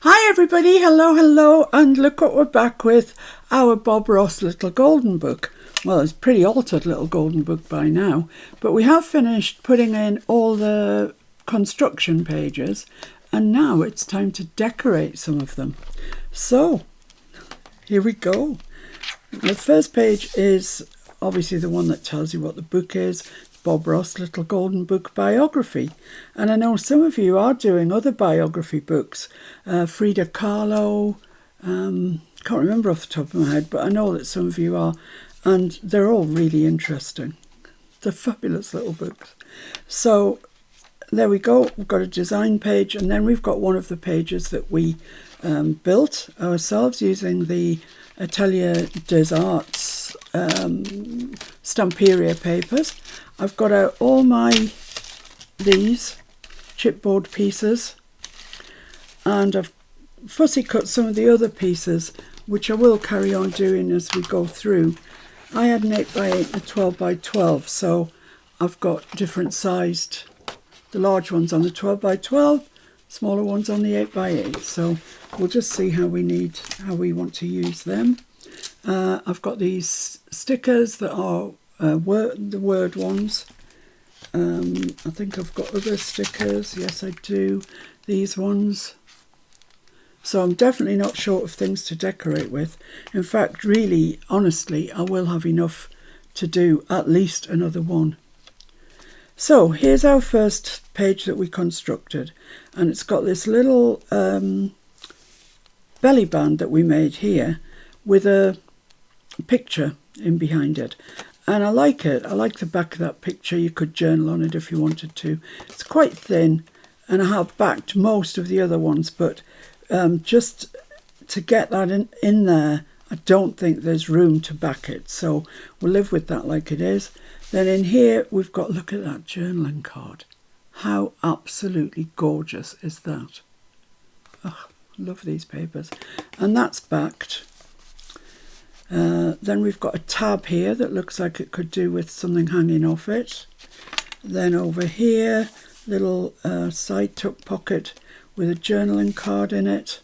Hi everybody, hello, and look what we're back with, our Bob Ross little golden book. Well, it's a pretty altered little golden book by now, but we have finished putting in all the construction pages, and now it's time to decorate some of them. So, here we go. The first page is obviously the one that tells you what the book is. Bob Ross Little Golden Book Biography. And I know some of you are doing other biography books. Frida Kahlo, can't remember off the top of my head, but I know that some of you are. And they're all really interesting. They're fabulous little books. So there we go. We've got a design page, and then we've got one of the pages that we built ourselves using the Atelier des Arts Stamperia papers. I've got out all these chipboard pieces, and I've fussy cut some of the other pieces, which I will carry on doing as we go through. I had an 8x8 and a 12x12, so I've got different sized, the large ones on the 12x12, smaller ones on the 8x8, so we'll just see how we want to use them. I've got these stickers that are the word ones. I think I've got other stickers. Yes, I do. These ones. So I'm definitely not short of things to decorate with. In fact, really, honestly, I will have enough to do at least another one. So here's our first page that we constructed, and it's got this little belly band that we made here with a picture in behind it. And I like it. I like the back of that picture. You could journal on it if you wanted to. It's quite thin, and I have backed most of the other ones, but just to get that in there, I don't think there's room to back it. So we'll live with that like it is. Then in here, we've got, look at that journaling card. How absolutely gorgeous is that? Oh, love these papers. And that's backed. Then we've got a tab here that looks like it could do with something hanging off it. Then over here, little side tuck pocket with a journaling card in it,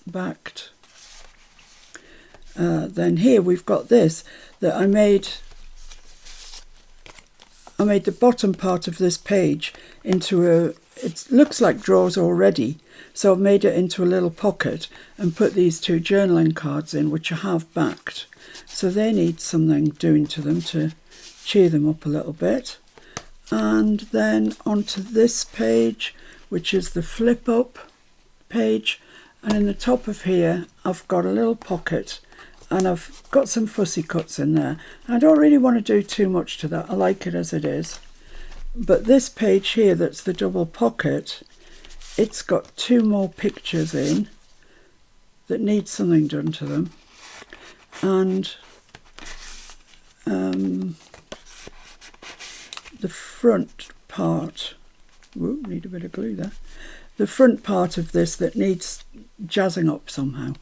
backed. Then here we've got this that I made the bottom part of this page into it looks like drawers already, so I've made it into a little pocket and put these two journaling cards in, which I have backed. So they need something doing to them to cheer them up a little bit. And then onto this page, which is the flip up page. And in the top of here, I've got a little pocket, and I've got some fussy cuts in there. I don't really want to do too much to that. I like it as it is. But this page here, that's the double pocket, it's got two more pictures in that need something done to them. And the front part, need a bit of glue there. The front part of this that needs jazzing up somehow.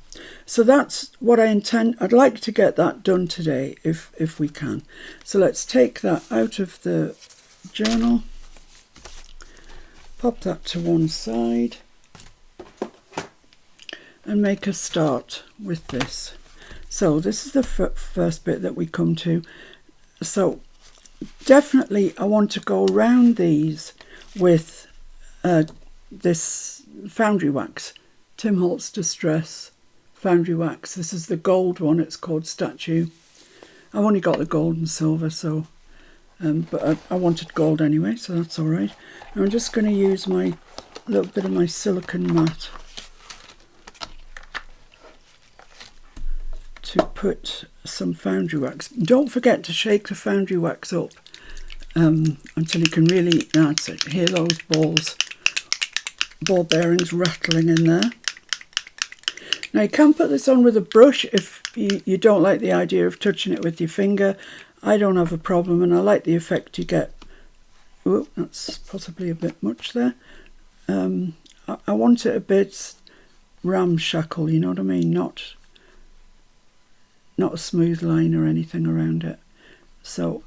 So that's what I intend. I'd like to get that done today if we can. So let's take that out of the journal, pop that to one side, and make a start with this. So this is the first bit that we come to. So definitely I want to go around these with this foundry wax, Tim Holtz Distress foundry wax. This is the gold one. It's called Statue. I've only got the gold and silver, so but I wanted gold anyway, so that's all right. And I'm just going to use my little bit of my silicone mat to put some foundry wax. Don't forget to shake the foundry wax up until you can really, that's it, hear those ball bearings rattling in there. Now you can put this on with a brush if you don't like the idea of touching it with your finger. I don't have a problem, and I like the effect you get. Oh, that's possibly a bit much there. I want it a bit ramshackle, you know what I mean? Not a smooth line or anything around it. So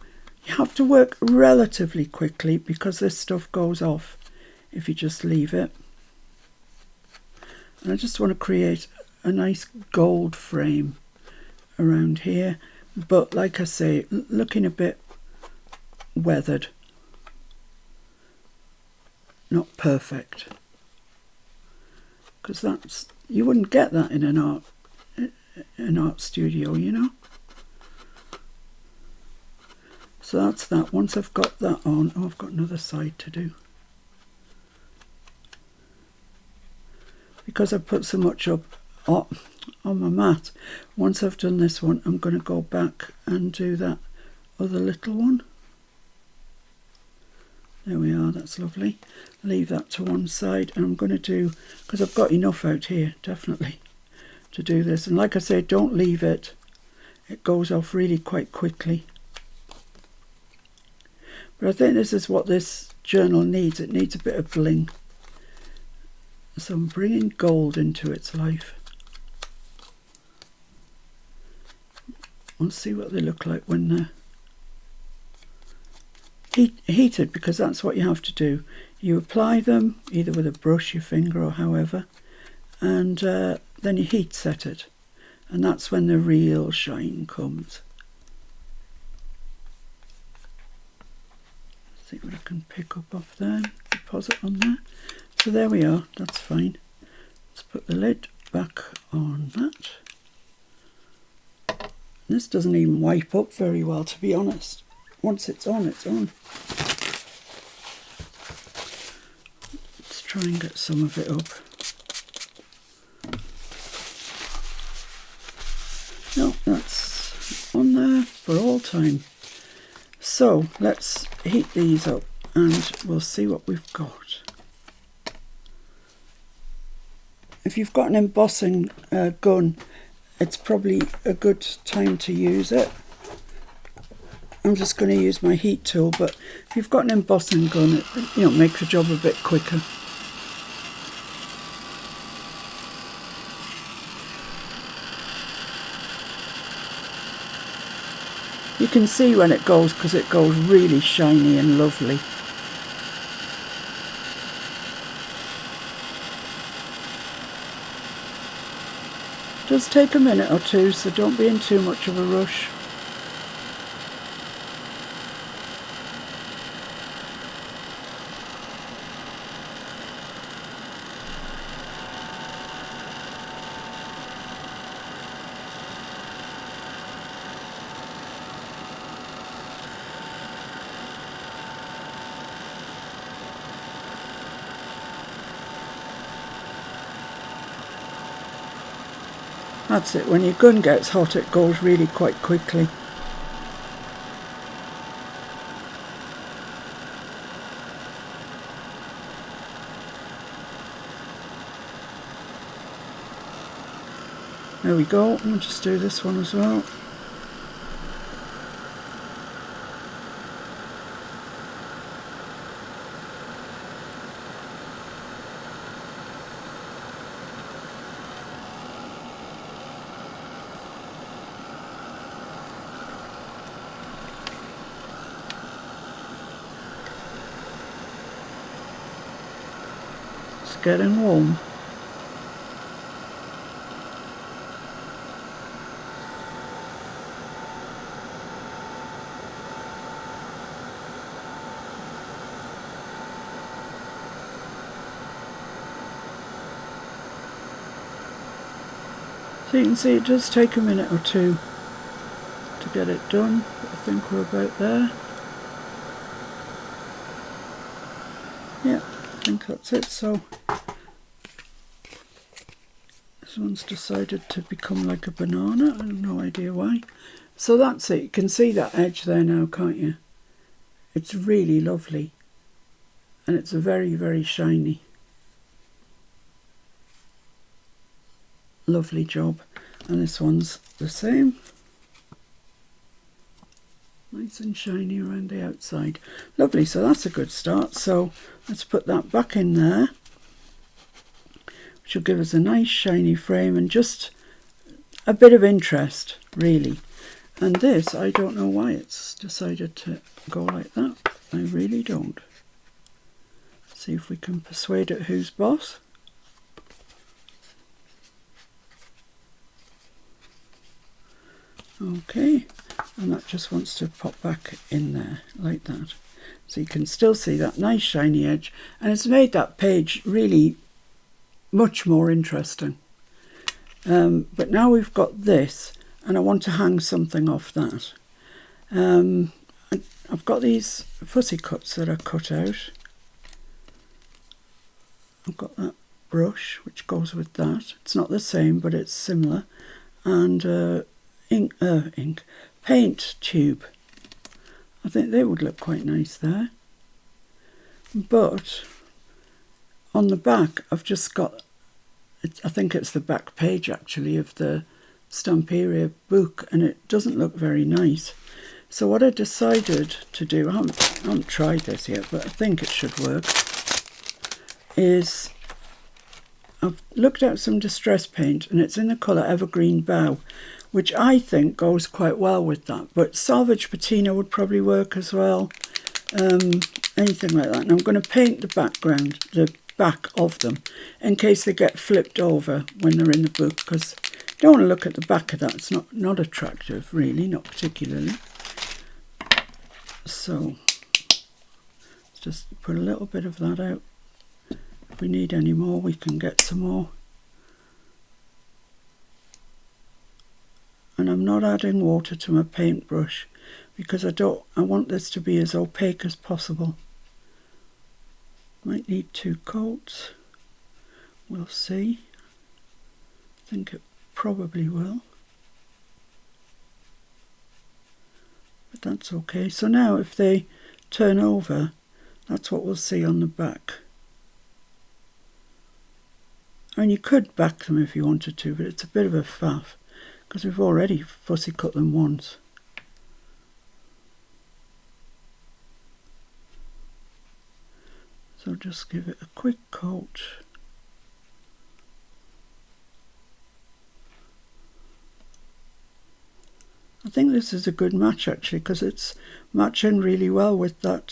you have to work relatively quickly because this stuff goes off if you just leave it. And I just want to create a nice gold frame around here, but like I say, looking a bit weathered, not perfect, because that's, you wouldn't get that in an art studio, you know. So that's that. Once I've got that on, oh, I've got another side to do. Because I've put so much up on my mat, once I've done this one, I'm going to go back and do that other little one. There we are, that's lovely. Leave that to one side, and I'm going to do, because I've got enough out here, definitely, to do this. And like I say, don't leave it. It goes off really quite quickly. But I think this is what this journal needs. It needs a bit of bling. So I'm bringing gold into its life. We'll see what they look like when they're heated, because that's what you have to do. You apply them either with a brush, your finger, or however, and then you heat set it, and that's when the real shine comes. See what I can pick up off there, deposit on there. So there we are, that's fine. Let's put the lid back on that. This doesn't even wipe up very well, to be honest. Once it's on, it's on. Let's try and get some of it up. No, that's on there for all time. So let's heat these up and we'll see what we've got. If you've got an embossing gun, it's probably a good time to use it. I'm just going to use my heat tool, but if you've got an embossing gun, it makes the job a bit quicker. You can see when it goes, because it goes really shiny and lovely. It does take a minute or two, so don't be in too much of a rush. That's it, when your gun gets hot it goes really quite quickly. There we go, I'll just do this one as well. Getting warm. So you can see it does take a minute or two to get it done, but I think we're about there. Yeah, I think that's it. So this one's decided to become like a banana. I have no idea why. So that's it. You can see that edge there now, can't you? It's really lovely. And it's very, very shiny. Lovely job. And this one's the same. Nice and shiny around the outside. Lovely. So that's a good start. So let's put that back in there. Which will give us a nice shiny frame and just a bit of interest, really. And this, I don't know why it's decided to go like that. I really don't. See if we can persuade it who's boss. Okay, and that just wants to pop back in there like that. So you can still see that nice shiny edge, and it's made that page really much more interesting. But now we've got this, and I want to hang something off that. I've got these fussy cuts that are cut out. I've got that brush which goes with that. It's not the same, but it's similar. And paint tube. I think they would look quite nice there. But on the back, I've just got, I think it's the back page actually of the Stamperia book, and it doesn't look very nice. So what I decided to do, I haven't tried this yet, but I think it should work, is I've looked at some distress paint, and it's in the colour Evergreen Bough, which I think goes quite well with that. But Salvage Patina would probably work as well, anything like that. And I'm going to paint the background, the back of them, in case they get flipped over when they're in the book, because you don't want to look at the back of that. It's not attractive, really, not particularly. So let's just put a little bit of that out. If we need any more, we can get some more. And I'm not adding water to my paintbrush because I want this to be as opaque as possible. Might need 2 coats. We'll see. I think it probably will. But that's okay. So now if they turn over, that's what we'll see on the back. I mean, you could back them if you wanted to, but it's a bit of a faff, because we've already fussy cut them once. So just give it a quick coat. I think this is a good match actually, because it's matching really well with that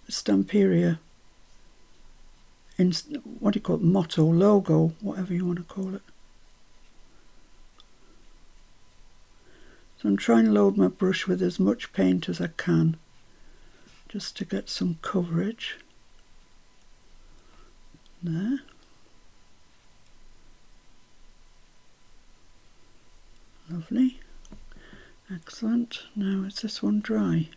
Stamperia, what do you call it, motto, logo, whatever you want to call it. So I'm trying to load my brush with as much paint as I can, just to get some coverage. There. Lovely. Excellent. Now is this one dry?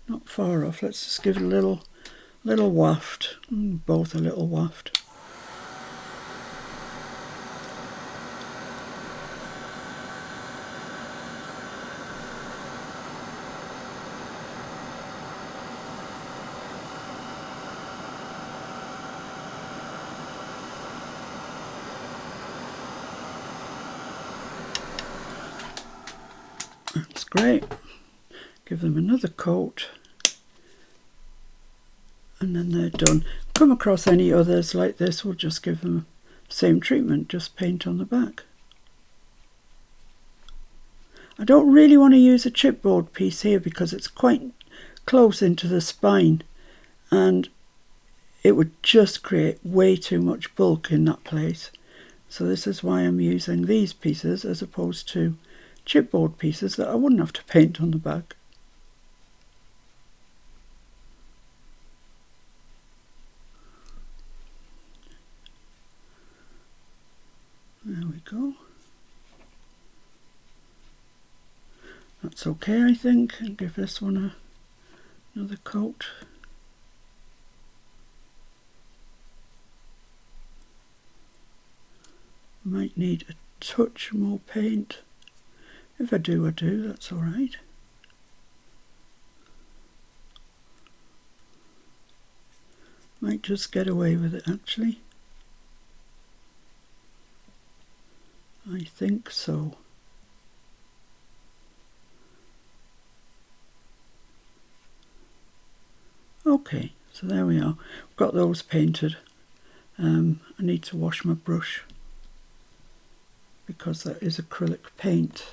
Not far off. Let's just give it a little waft. Both a little waft. That's great. Give them another coat, and then they're done. Come across any others like this, we'll just give them the same treatment, just paint on the back. I don't really want to use a chipboard piece here because it's quite close into the spine, and it would just create way too much bulk in that place. So this is why I'm using these pieces as opposed to chipboard pieces that I wouldn't have to paint on the back. There we go. That's okay, I think. And give this one another coat. Might need a touch more paint. If I do, I do. That's all right. Might just get away with it, actually. I think so. Okay, so there we are. We've got those painted. I need to wash my brush because that is acrylic paint,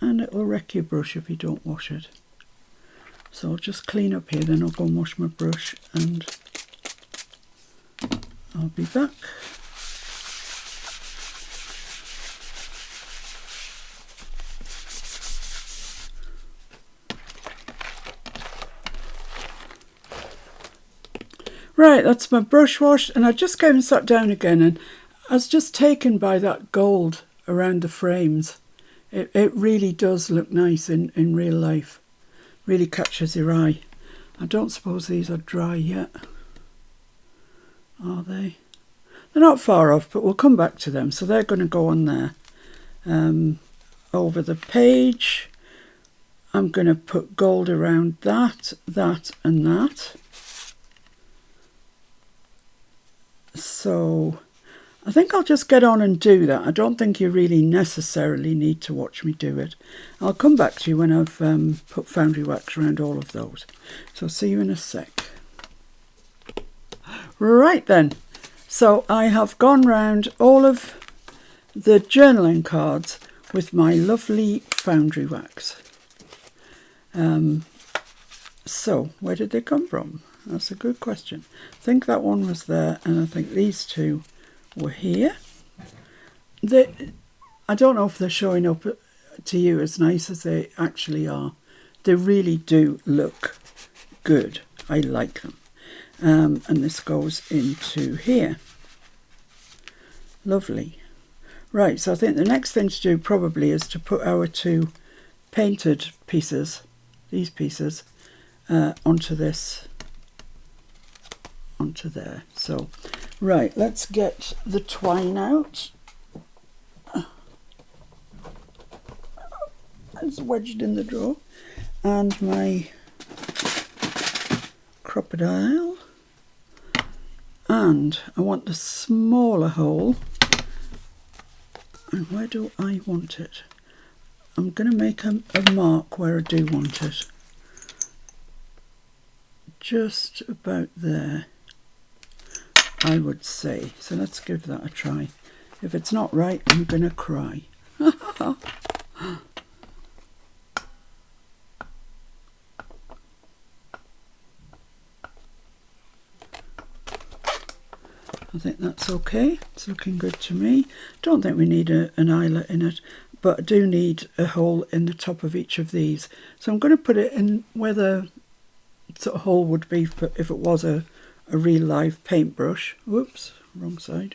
and it will wreck your brush if you don't wash it. So I'll just clean up here, then I'll go and wash my brush, and I'll be back. Right, that's my brush wash, and I just came and sat down again, and I was just taken by that gold around the frames. It really does look nice in real life. Really catches your eye. I don't suppose these are dry yet, are they? They're not far off, but we'll come back to them. So they're going to go on there. Over the page, I'm going to put gold around that, that and that. So I think I'll just get on and do that. I don't think you really necessarily need to watch me do it. I'll come back to you when I've put foundry wax around all of those. So see you in a sec. Right then, so I have gone round all of the journaling cards with my lovely foundry wax. So where did they come from? That's a good question. I think that one was there, and I think these two were here. I don't know if they're showing up to you as nice as they actually are. They really do look good. I like them. And this goes into here. Lovely. Right, so I think the next thing to do probably is to put our two painted pieces, these pieces, onto this, onto there. So, right, let's get the twine out. It's wedged in the drawer. And my crocodile. And I want the smaller hole. And where do I want it? I'm going to make a mark where I do want it. Just about there, I would say. So let's give that a try. If it's not right, I'm going to cry. I think that's okay. It's looking good to me. Don't think we need an eyelet in it, but I do need a hole in the top of each of these. So I'm going to put it in where the sort of hole would be for if it was a real live paintbrush. Whoops, wrong side.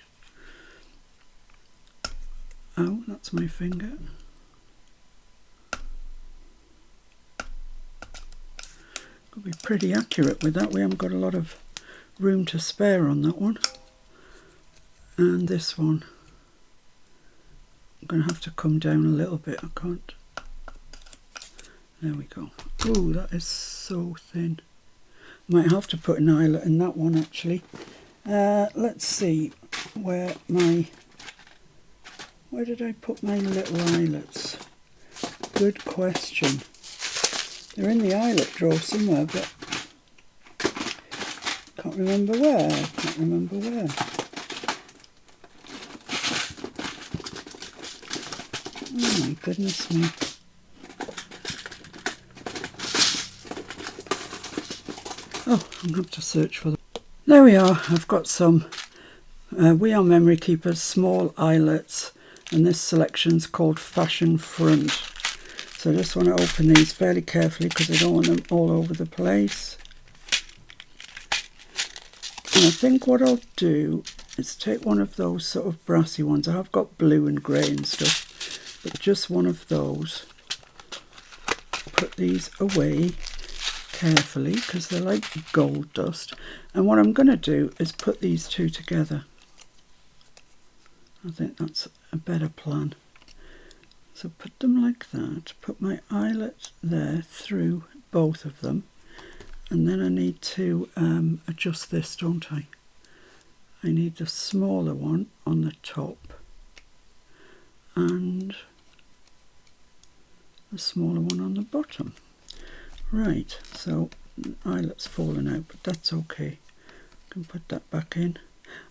Oh, that's my finger. Got to be pretty accurate with that. We haven't got a lot of room to spare on that one. And this one, I'm going to have to come down a little bit. I can't. There we go. Oh, that is so thin. Might have to put an eyelet in that one actually. Let's see where did I put my little eyelets? Good question. They're in the eyelet drawer somewhere, but can't remember where. Oh my goodness me. Oh, I'm going to have to search for them. There we are. I've got some We Are Memory Keepers small eyelets, and this selection's called Fashion Front. So I just want to open these fairly carefully because I don't want them all over the place. And I think what I'll do is take one of those sort of brassy ones. I have got blue and grey and stuff, but just one of those. Put these away carefully because they're like gold dust. And what I'm going to do is put these two together. I think that's a better plan. So put them like that. Put my eyelet there through both of them. And then I need to adjust this, don't I? I need the smaller one on the top and the smaller one on the bottom. Right, so the eyelet's fallen out, but that's okay. I can put that back in.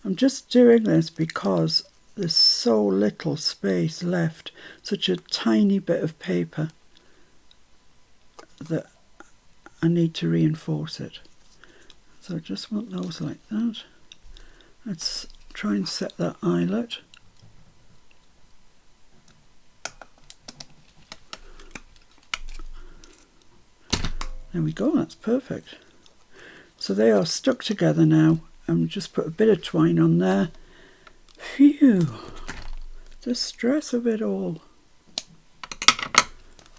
I'm just doing this because there's so little space left, such a tiny bit of paper, that I need to reinforce it. So I just want those like that. Let's try and set that eyelet. There we go, that's perfect. So they are stuck together now, and just put a bit of twine on there. Phew, the stress of it all.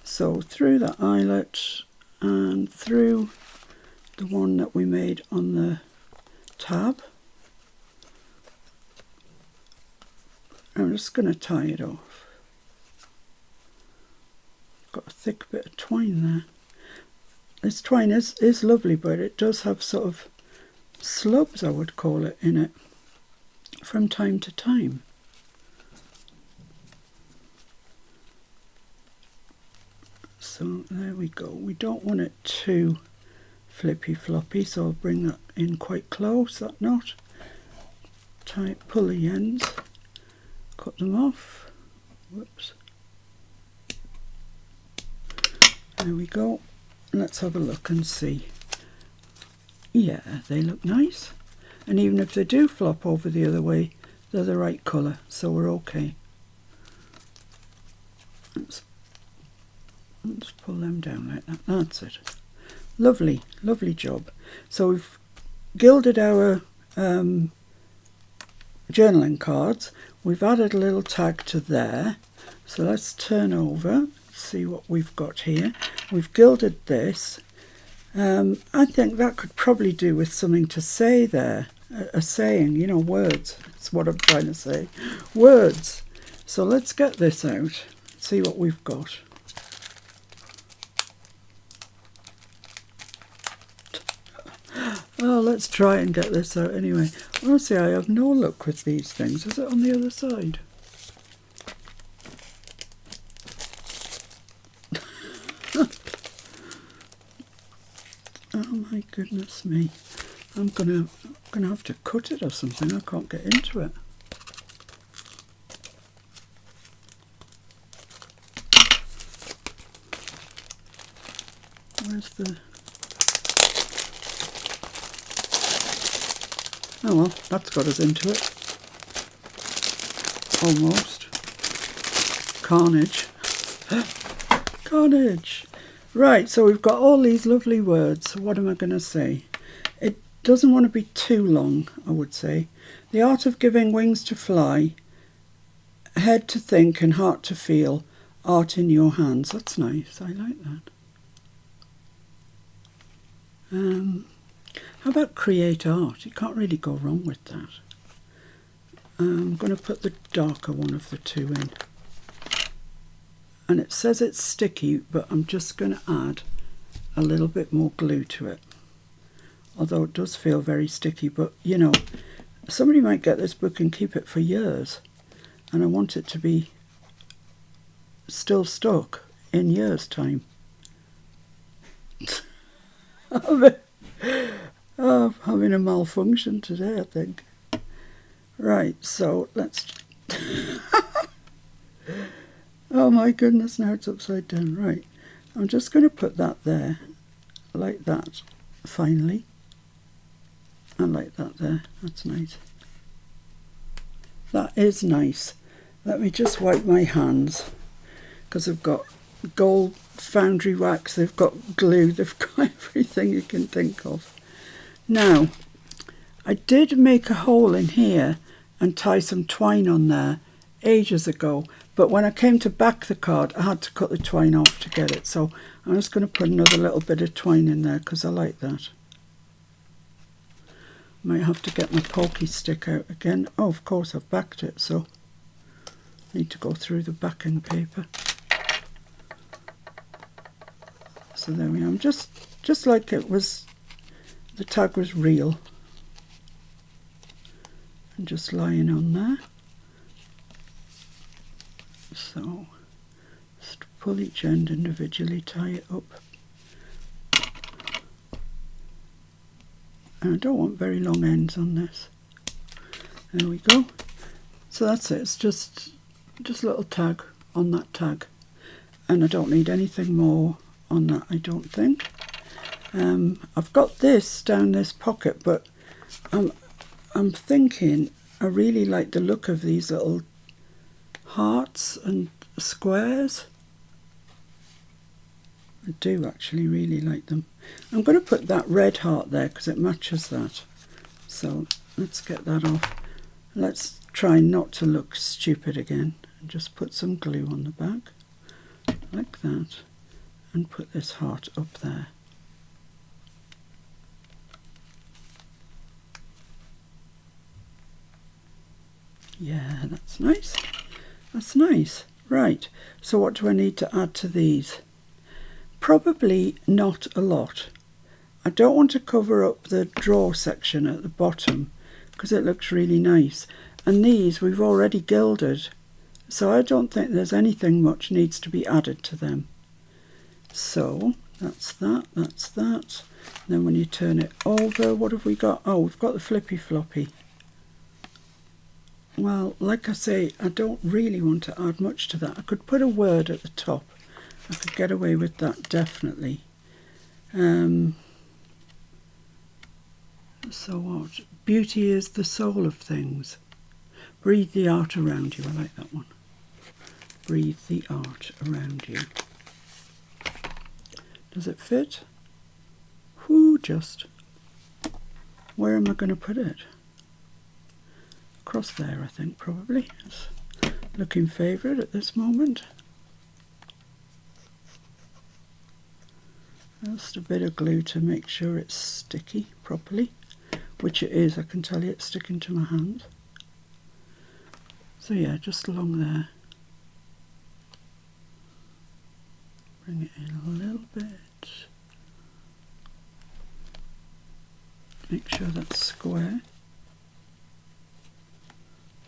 So through the eyelet and through the one that we made on the tab. I'm just going to tie it off. Got a thick bit of twine there. This twine is lovely, but it does have sort of slubs, I would call it, in it from time to time. So there we go. We don't want it too flippy floppy, so I'll bring that in quite close, that knot. Pull the ends. Cut them off. Whoops. There we go. Let's have a look and see. Yeah, they look nice. And even if they do flop over the other way, they're the right colour, so we're okay. Let's pull them down like that. That's it. Lovely, lovely job. So we've gilded our journaling cards. We've added a little tag to there. So let's turn over, see what we've got here. We've gilded this. I think that could probably do with something to say there. A saying, you know, words. That's what I'm trying to say. Words. So let's get this out. See what we've got. Oh, let's try and get this out anyway. Honestly, I have no luck with these things. Is it on the other side? Oh my goodness me. I'm gonna have to cut it or something. I can't get into it. Where's the... Oh well, that's got us into it. Almost. Carnage. Carnage! Right, so we've got all these lovely words. What am I going to say? It doesn't want to be too long, I would say. The art of giving wings to fly, head to think and heart to feel, art in your hands. That's nice. I like that. How about create art? You can't really go wrong with that. I'm going to put the darker one of the two in. And it says it's sticky, but I'm just going to add a little bit more glue to it. Although it does feel very sticky, but you know, somebody might get this book and keep it for years. And I want it to be still stuck in years' time. I'm having a malfunction today, I think. Right, so let's... Oh my goodness, now it's upside down. Right, I'm just going to put that there, like that, finally. And like that there. That's nice. That is nice. Let me just wipe my hands, because I've got gold foundry wax, they've got glue, they've got everything you can think of. Now, I did make a hole in here and tie some twine on there ages ago, but when I came to back the card I had to cut the twine off to get it, so I'm just going to put another little bit of twine in there because I like that. Might have to get my pokey stick out again. Oh, of course I've backed it, so I need to go through the backing paper. So there we are. Just like it was, the tag was real. And just lying on there. So just pull each end individually, tie it up. And I don't want very long ends on this. There we go. So that's it. It's just a little tag on that tag. And I don't need anything more on that, I don't think. I've got this down this pocket, but I'm thinking I really like the look of these little hearts and squares. I do actually really like them. I'm going to put that red heart there because it matches that. So let's get that off. Let's try not to look stupid again and just put some glue on the back like that and put this heart up there. Yeah, that's nice. That's nice. Right, so what do I need to add to these? Probably not a lot. I don't want to cover up the drawer section at the bottom because it looks really nice. And these we've already gilded, so I don't think there's anything much needs to be added to them. So that's that, that's that. And then when you turn it over, what have we got? Oh, we've got the flippy floppy. Well, like I say, I don't really want to add much to that. I could put a word at the top. I could get away with that, definitely. So what? Beauty is the soul of things. Breathe the art around you. I like that one. Breathe the art around you. Does it fit? Whoo, just. Where am I going to put it? Across there, I think, probably. It's looking favourite at this moment. Just a bit of glue to make sure it's sticky properly, which it is. I can tell you it's sticking to my hand. So yeah, just along there. Bring it in a little bit. Make sure that's square.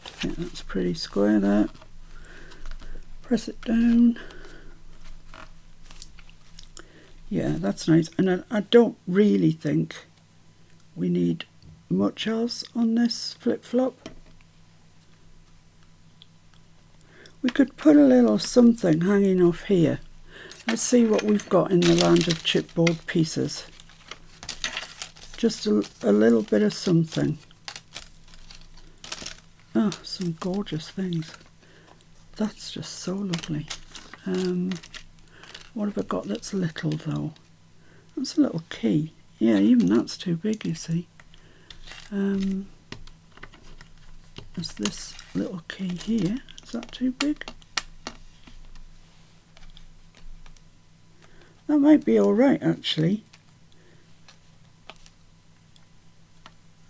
I think that's pretty square there. Press it down. Yeah, that's nice. And I don't really think we need much else on this flip-flop. We could put a little something hanging off here. Let's see what we've got in the land of chipboard pieces. Just a little bit of something. Oh, some gorgeous things. That's just so lovely. What have I got that's little though? That's a little key. Yeah, even that's too big, you see. There's this little key here. Is that too big? That might be alright actually.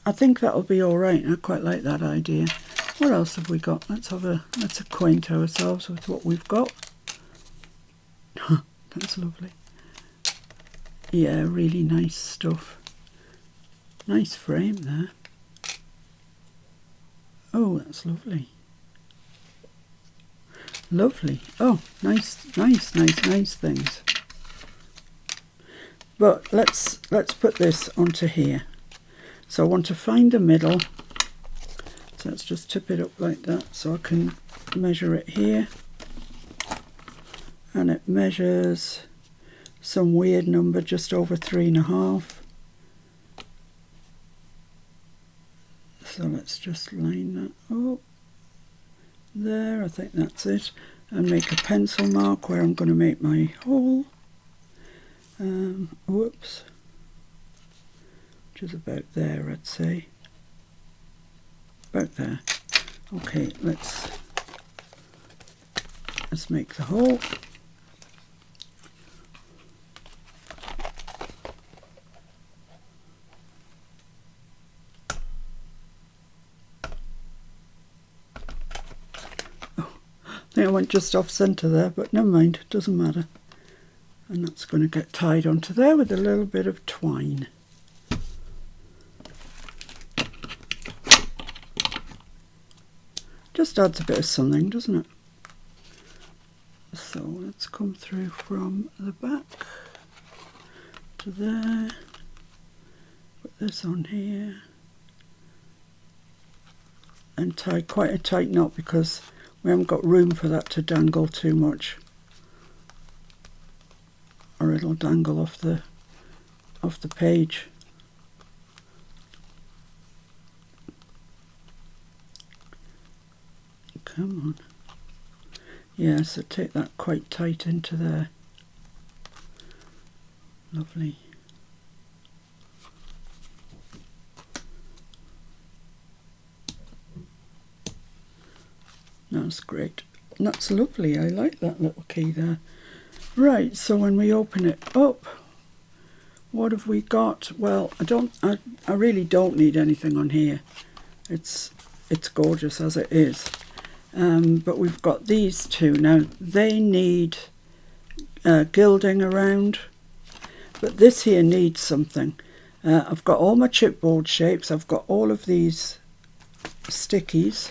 I think that'll be alright. I quite like that idea. What else have we got? Let's acquaint ourselves with what we've got. That's lovely. Yeah, really nice stuff. Nice frame there. Oh, that's lovely. Lovely. Oh, nice things. But let's put this onto here. So I want to find the middle. So let's just tip it up like that so I can measure it here. And it measures some weird number, just over 3.5. So let's just line that up there. I think that's it. And make a pencil mark where I'm going to make my hole. Whoops. Which is about there, I'd say. About there. Okay, let's make the hole. I think I went just off centre there, but never mind, it doesn't matter. And that's going to get tied onto there with a little bit of twine. Just adds a bit of something, doesn't it? So let's come through from the back to there. Put this on here. And tie quite a tight knot because we haven't got room for that to dangle too much, or it'll dangle off the page. Come on. Yeah, so take that quite tight into there. Lovely. That's great. That's lovely. I like that little key there. Right, so when we open it up, what have we got? Well, I really don't need anything on here. It's gorgeous as it is. But we've got these two. Now, they need gilding around, but this here needs something. I've got all my chipboard shapes. I've got all of these stickies.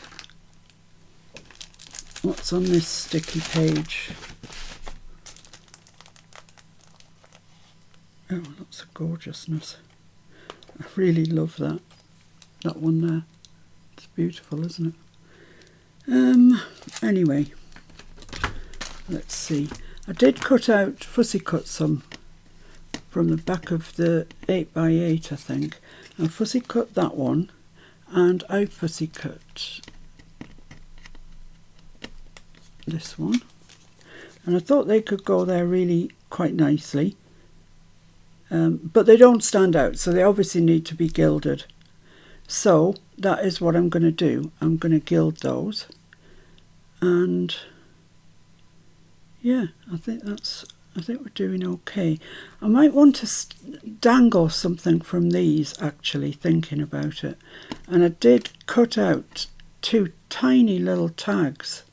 What's on this sticky page? Oh, lots of gorgeousness. I really love that one there. It's beautiful, isn't it? Anyway, let's see. I did fussy cut some from the back of the 8x8, I think. I fussy cut that one, and I fussy cut this one. And I thought they could go there really quite nicely. But they don't stand out, so they obviously need to be gilded. So that is what I'm going to do. I'm going to gild those, and yeah, I think we're doing okay. I might want to dangle something from these, actually, thinking about it. And I did cut out 2 tiny little tags,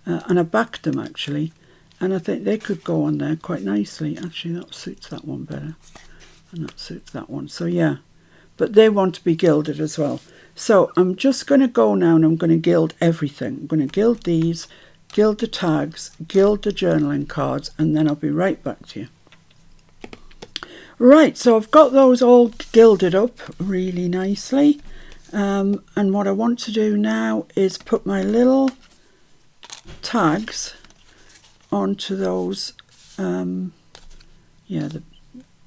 and I backed them actually. And I think they could go on there quite nicely. Actually, that suits that one better. And that suits that one. So, yeah. But they want to be gilded as well. So, I'm just going to go now and I'm going to gild everything. I'm going to gild these, gild the tags, gild the journaling cards, and then I'll be right back to you. Right, so I've got those all gilded up really nicely. And what I want to do now is put my little tags onto those, yeah,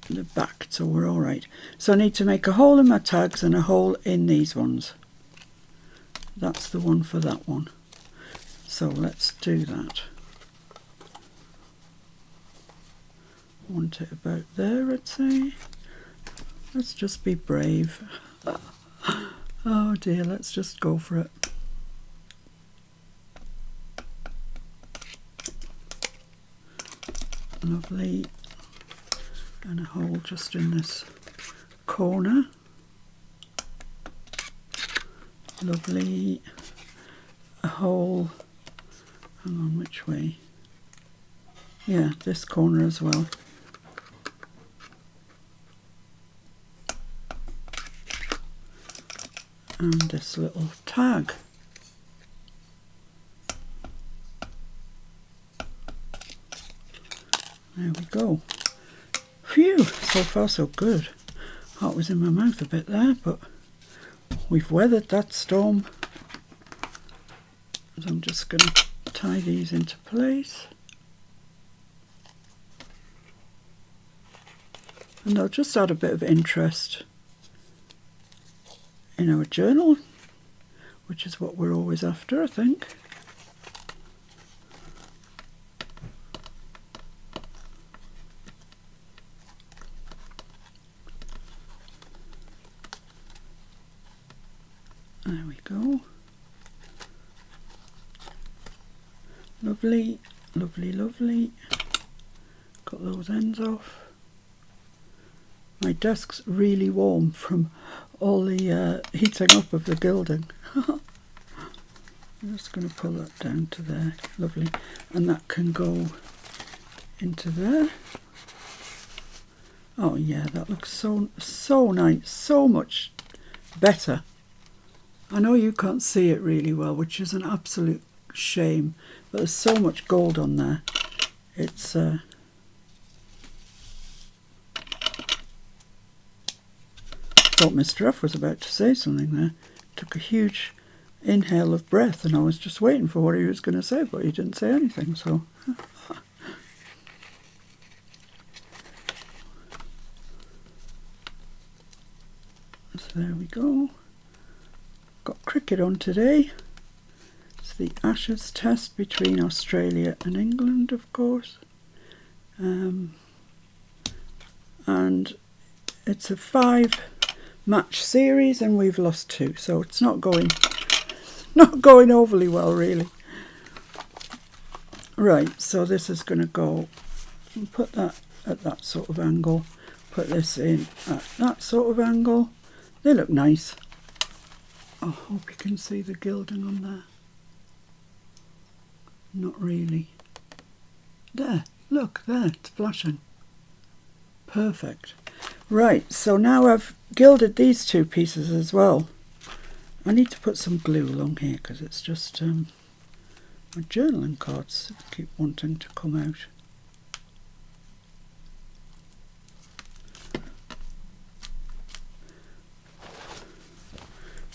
the back, so we're all right. So I need to make a hole in my tags and a hole in these ones. That's the one for that one. So let's do that. Want it about there, I'd say. Let's just be brave. Oh dear, let's just go for it. Lovely. And a hole just in this corner. Lovely. A hole, hang on, which way? Yeah, this corner as well. And this little tag. There we go. Phew, so far so good. Heart was in my mouth a bit there, but we've weathered that storm. So I'm just going to tie these into place. And they'll just add a bit of interest in our journal, which is what we're always after, I think. There we go. Lovely, lovely, lovely. Cut those ends off. My desk's really warm from all the heating up of the gilding. I'm just going to pull that down to there. Lovely. And that can go into there. Oh yeah, that looks so nice, so much better. I know you can't see it really well, which is an absolute shame, but there's so much gold on there. It's thought Mr. F was about to say something there. Took a huge inhale of breath and I was just waiting for what he was going to say, but he didn't say anything, so so there we go. Got cricket on today. It's the Ashes test between Australia and England, of course. And it's a 5-match series and we've lost 2, so it's not going not going overly well, really. Right, so this is going to go, put that at that sort of angle, put this in at that sort of angle. They look nice. I hope you can see the gilding on there. Not really. There, look, there, it's flashing. Perfect. Right, so now I've gilded these two pieces as well. I need to put some glue along here because it's just my journaling cards keep wanting to come out.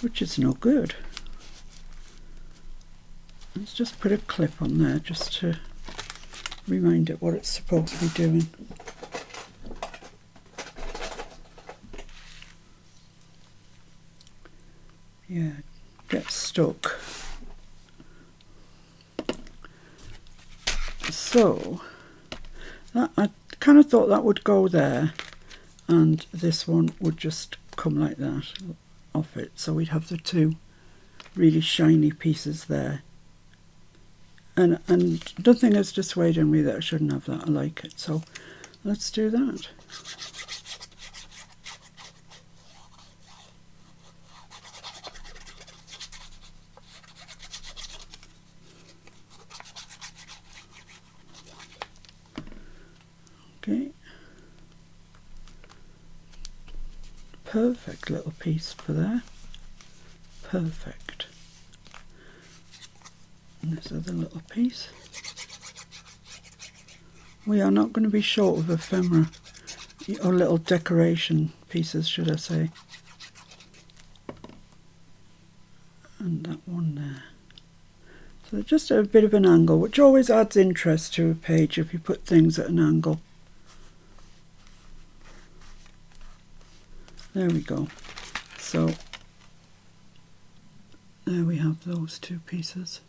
Which is no good. Let's just put a clip on there just to remind it what it's supposed to be doing. Yeah, get stuck. So that, I kind of thought that would go there and this one would just come like that off it, so we'd have the two really shiny pieces there, and nothing has dissuaded me that I shouldn't have that. I like it, so let's do that. Okay, perfect little piece for there. Perfect. And this other little piece. We are not going to be short of ephemera, or little decoration pieces, should I say. And that one there. So just a bit of an angle, which always adds interest to a page if you put things at an angle. There we go. So there we have those two pieces.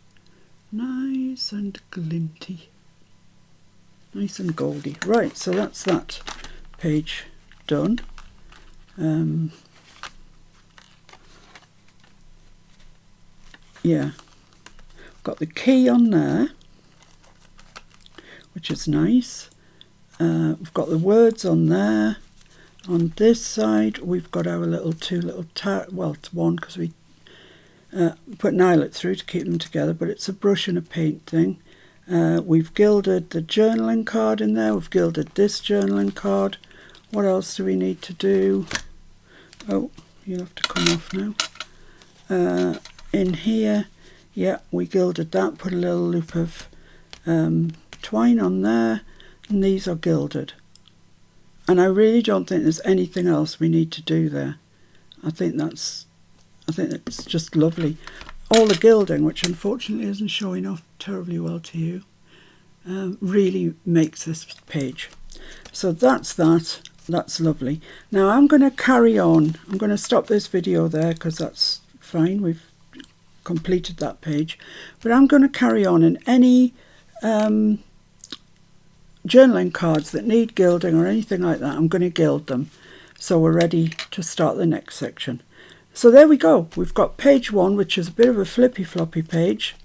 Nice and glinty. Nice and goldy. Right, so that's that page done. Yeah, got the key on there, which is nice. We've got the words on there. On this side we've got our two little well, it's one because we put an eyelet through to keep them together, but it's a brush and a paint thing. We've gilded the journaling card in there, we've gilded this journaling card. What else do we need to do? Oh, you'll have to come off now. In here, yeah, we gilded that, put a little loop of twine on there, and these are gilded. And I really don't think there's anything else we need to do there. I think it's just lovely. All the gilding, which unfortunately isn't showing off terribly well to you, really makes this page. So that's that. That's lovely. Now I'm going to carry on. I'm going to stop this video there because that's fine. We've completed that page. But I'm going to carry on, and any journaling cards that need gilding or anything like that, I'm going to gild them. So we're ready to start the next section. So there we go. We've got page 1, which is a bit of a flippy floppy page,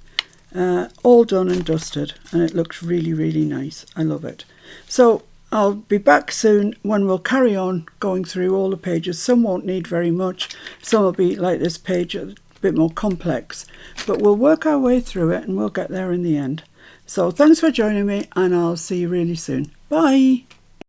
all done and dusted, and it looks really, really nice. I love it. So I'll be back soon when we'll carry on going through all the pages. Some won't need very much. Some will be like this page, a bit more complex, but we'll work our way through it and we'll get there in the end. So thanks for joining me, and I'll see you really soon. Bye.